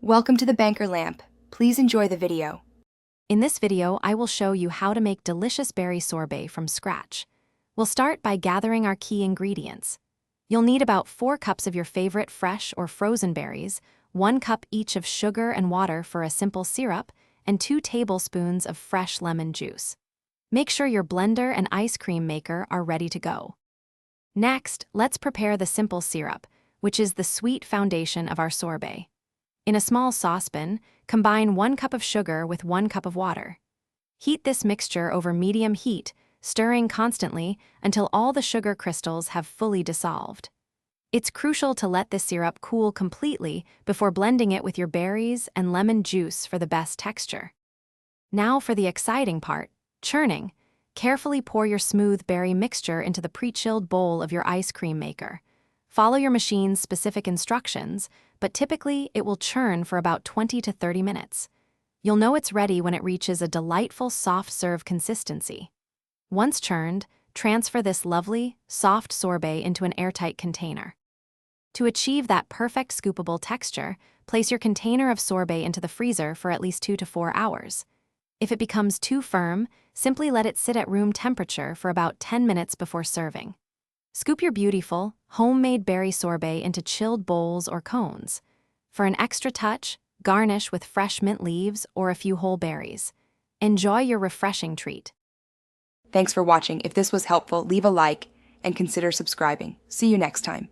Welcome to the Banker Lamp. Please enjoy the video. In this video, I will show you how to make delicious berry sorbet from scratch. We'll start by gathering our key ingredients. You'll need about 4 cups of your favorite fresh or frozen berries, 1 cup each of sugar and water for a simple syrup, and 2 tablespoons of fresh lemon juice. Make sure your blender and ice cream maker are ready to go. Next, let's prepare the simple syrup, which is the sweet foundation of our sorbet. In a small saucepan, combine 1 cup of sugar with 1 cup of water. Heat this mixture over medium heat, stirring constantly until all the sugar crystals have fully dissolved. It's crucial to let this syrup cool completely before blending it with your berries and lemon juice for the best texture. Now for the exciting part, churning. Carefully pour your smooth berry mixture into the pre-chilled bowl of your ice cream maker. Follow your machine's specific instructions, but typically it will churn for about 20 to 30 minutes. You'll know it's ready when it reaches a delightful soft serve consistency. Once churned, transfer this lovely, soft sorbet into an airtight container. To achieve that perfect scoopable texture, place your container of sorbet into the freezer for at least 2 to 4 hours. If it becomes too firm, simply let it sit at room temperature for about 10 minutes before serving. Scoop your beautiful, homemade berry sorbet into chilled bowls or cones. For an extra touch, garnish with fresh mint leaves or a few whole berries. Enjoy your refreshing treat. Thanks for watching. If this was helpful, leave a like and consider subscribing. See you next time.